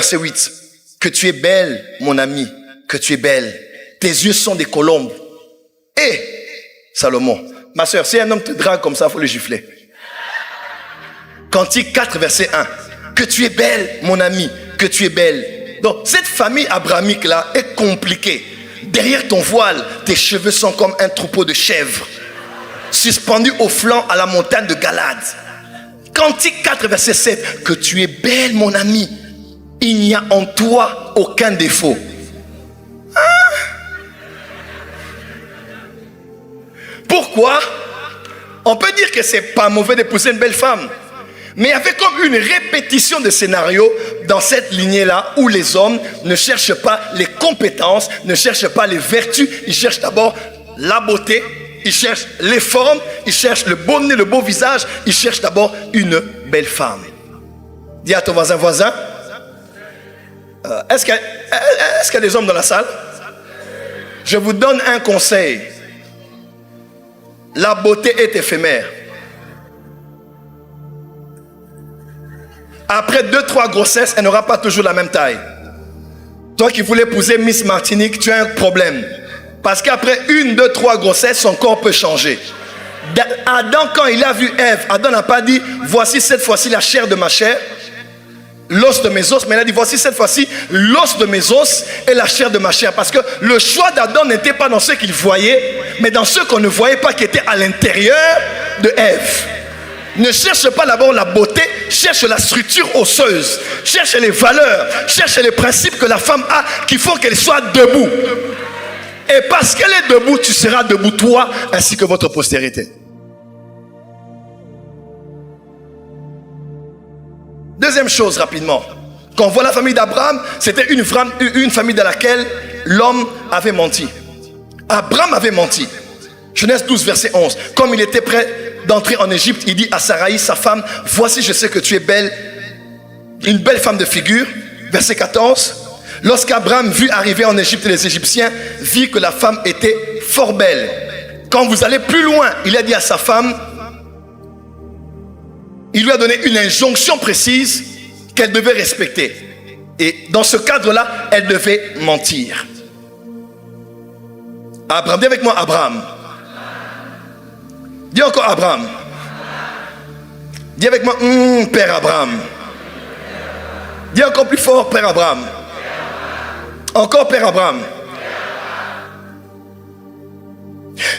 Verset 8. Que tu es belle, mon ami, que tu es belle. Tes yeux sont des colombes. Et Salomon, ma soeur, si un homme te drague comme ça, il faut le gifler. Cantique 4, verset 1. Que tu es belle, mon ami, que tu es belle. Donc, cette famille abrahamique-là est compliquée. Derrière ton voile, tes cheveux sont comme un troupeau de chèvres, suspendus au flanc à la montagne de Galade. Cantique 4, verset 7. Que tu es belle, mon ami. Il n'y a en toi aucun défaut. Pourquoi? On peut dire que c'est pas mauvais d'épouser une belle femme. Mais il y avait comme une répétition de scénarios dans cette lignée-là où les hommes ne cherchent pas les compétences, ne cherchent pas les vertus, ils cherchent d'abord la beauté, ils cherchent les formes, ils cherchent le beau nez, le beau visage, ils cherchent d'abord une belle femme. Dis à ton voisin, est-ce qu'il y a des hommes dans la salle? Je vous donne un conseil. La beauté est éphémère. Après 2-3 grossesses, elle n'aura pas toujours la même taille. Toi qui voulais épouser Miss Martinique, tu as un problème. Parce qu'après 1, 2, 3 grossesses, son corps peut changer. Adam, quand il a vu Ève, Adam n'a pas dit, voici cette fois-ci la chair de ma chair, l'os de mes os, mais il a dit, voici cette fois-ci l'os de mes os et la chair de ma chair. Parce que le choix d'Adam n'était pas dans ce qu'il voyait, mais dans ce qu'on ne voyait pas, qui était à l'intérieur de Ève. Ne cherche pas d'abord la beauté, cherche la structure osseuse, cherche les valeurs, cherche les principes que la femme a qui font qu'elle soit debout. Et parce qu'elle est debout, tu seras debout toi ainsi que votre postérité. Deuxième chose rapidement, quand on voit la famille d'Abraham, c'était une famille dans laquelle l'homme avait menti. Abraham avait menti. Genèse 12, verset 11. Comme il était prêt d'entrer en Égypte, il dit à Sarai, sa femme, voici je sais que tu es belle, une belle femme de figure. Verset 14. Lorsqu'Abraham vit arriver en Égypte les Égyptiens, vit que la femme était fort belle. Quand vous allez plus loin, il a dit à sa femme, il lui a donné une injonction précise qu'elle devait respecter. Et dans ce cadre-là, elle devait mentir. Abraham, dis avec moi Abraham. Dis encore Abraham. Dis avec moi, Père Abraham. Dis encore plus fort, Père Abraham. Encore Père Abraham.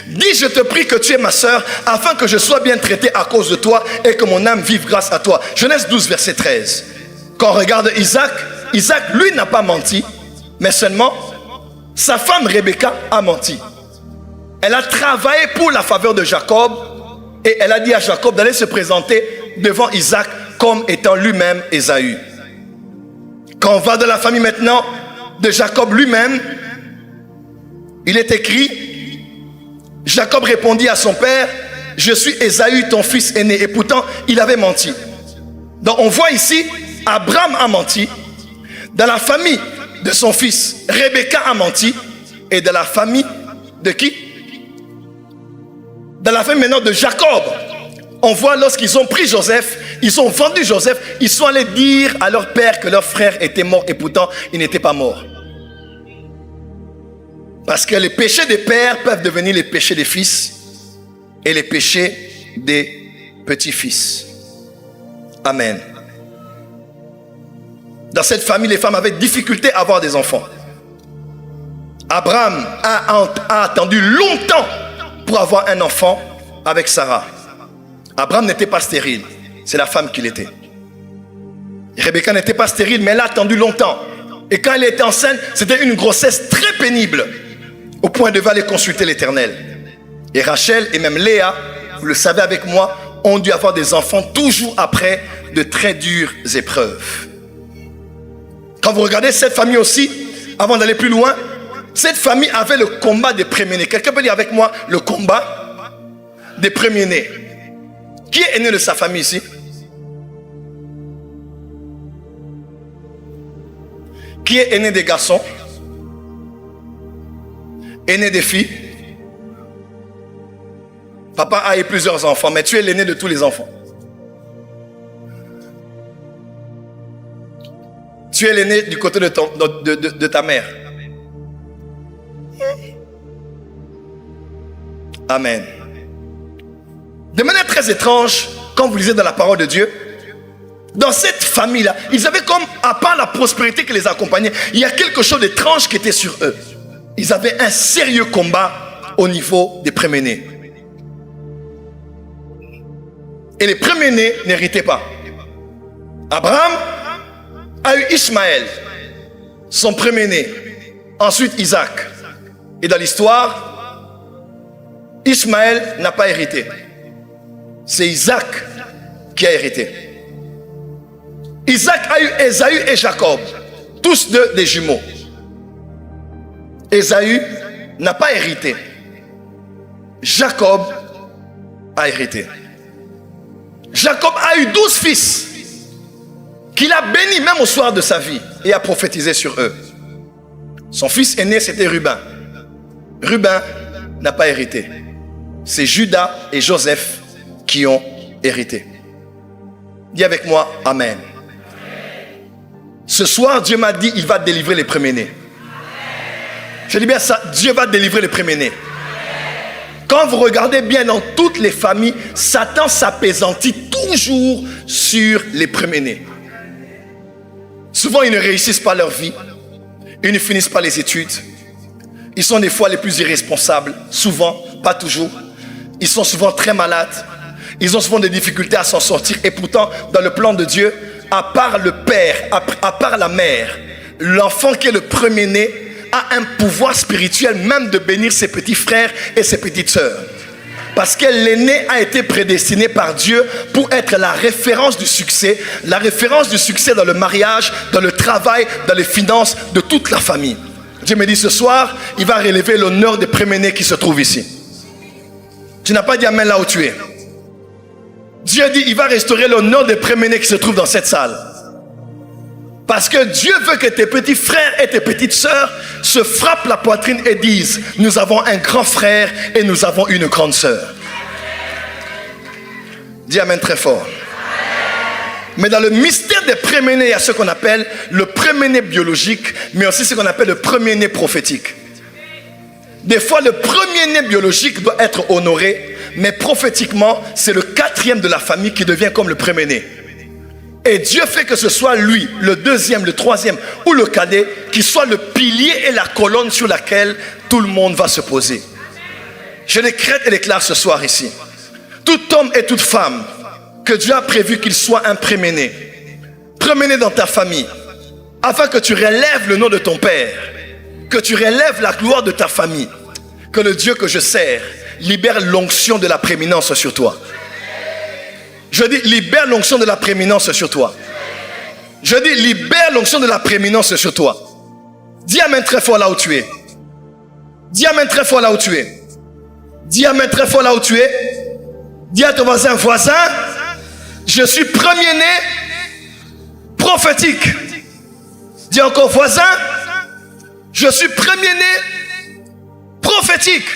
Dis, je te prie que tu es ma soeur, afin que je sois bien traité à cause de toi et que mon âme vive grâce à toi. Genèse 12, verset 13. Quand on regarde Isaac, Isaac, lui, n'a pas menti, mais seulement sa femme Rebecca a menti. Elle a travaillé pour la faveur de Jacob et elle a dit à Jacob d'aller se présenter devant Isaac comme étant lui-même Ésaü. Quand on va dans la famille maintenant de Jacob lui-même, il est écrit, Jacob répondit à son père, je suis Ésaü, ton fils aîné. Et pourtant, il avait menti. Donc on voit ici, Abraham a menti. Dans la famille de son fils, Rebecca a menti. Et dans la famille de qui? Dans la famille maintenant de Jacob, on voit lorsqu'ils ont pris Joseph, ils ont vendu Joseph, ils sont allés dire à leur père que leur frère était mort et pourtant il n'était pas mort. Parce que les péchés des pères peuvent devenir les péchés des fils et les péchés des petits-fils. Amen. Dans cette famille, les femmes avaient difficulté à avoir des enfants. Abraham a attendu longtemps pour avoir un enfant avec Sarah. Abraham n'était pas stérile, c'est la femme qui l'était. Rebecca n'était pas stérile, mais elle a attendu longtemps. Et quand elle était enceinte, c'était une grossesse très pénible, au point de aller consulter l'Éternel. Et Rachel et même Léa, vous le savez avec moi, ont dû avoir des enfants toujours après de très dures épreuves. Quand vous regardez cette famille aussi, avant d'aller plus loin, cette famille avait le combat des premiers-nés. Quelqu'un peut dire avec moi le combat des premiers-nés. Qui est aîné de sa famille ici? Qui est aîné des garçons? Aîné des filles? Papa a eu plusieurs enfants, mais tu es l'aîné de tous les enfants. Tu Tu es l'aîné du côté de ta mère. Amen. De manière très étrange, quand vous lisez dans la parole de Dieu, dans cette famille-là, ils avaient comme, à part la prospérité qui les accompagnait, il y a quelque chose d'étrange qui était sur eux. Ils avaient un sérieux combat au niveau des premiers-nés. Et les premiers-nés n'héritaient pas. Abraham a eu Ismaël, son premier-né. Ensuite Isaac. Et dans l'histoire, Ismaël n'a pas hérité. C'est Isaac qui a hérité. Isaac a eu Ésaü et Jacob, tous deux des jumeaux. Ésaü n'a pas hérité. Jacob a hérité. Jacob a eu 12 fils qu'il a bénis même au soir de sa vie et a prophétisé sur eux. Son fils aîné, c'était Ruben. Ruben n'a pas hérité. C'est Judas et Joseph qui ont hérité. Dis avec moi, Amen. Ce soir, Dieu m'a dit, il va délivrer les premiers-nés. Je dis bien ça, Dieu va délivrer les premiers-nés. Quand vous regardez bien dans toutes les familles, Satan s'appesantit toujours sur les premiers-nés. Souvent, ils ne réussissent pas leur vie. Ils ne finissent pas les études. Ils sont des fois les plus irresponsables. Souvent, pas toujours. Ils sont souvent très malades. Ils ont souvent des difficultés à s'en sortir. Et pourtant, dans le plan de Dieu, à part le père, à part la mère, l'enfant qui est le premier-né a un pouvoir spirituel même de bénir ses petits frères et ses petites sœurs. Parce que l'aîné a été prédestiné par Dieu pour être la référence du succès dans le mariage, dans le travail, dans les finances de toute la famille. Dieu me dit ce soir, il va relever l'honneur des premiers-nés qui se trouvent ici. Tu n'as pas dit amen là où tu es. Dieu dit, il va restaurer l'honneur des premiers-nés qui se trouvent dans cette salle. Parce que Dieu veut que tes petits frères et tes petites sœurs se frappent la poitrine et disent, nous avons un grand frère et nous avons une grande sœur. Dis amen très fort. Mais dans le mystère des premiers-nés, il y a ce qu'on appelle le premier-né biologique, mais aussi ce qu'on appelle le premier-né prophétique. Des fois, le premier-né biologique doit être honoré, mais prophétiquement, c'est le quatrième de la famille qui devient comme le premier-né. Et Dieu fait que ce soit lui, le deuxième, le troisième ou le cadet, qui soit le pilier et la colonne sur laquelle tout le monde va se poser. Je décrète et déclare ce soir ici. Tout homme et toute femme que Dieu a prévu qu'il soit un premier-né dans ta famille, afin que tu relèves le nom de ton Père, que tu relèves la gloire de ta famille, que le Dieu que je sers libère l'onction de la prééminence sur toi. Je dis, libère l'onction de la prééminence sur toi. Je dis, libère l'onction de la prééminence sur toi. Dis amen très fort là où tu es. Dis amen très fort là où tu es. Dis amen très fort là où tu es. Dis à ton voisin, je suis premier-né prophétique. Dis encore, voisin, je suis premier-né prophétique.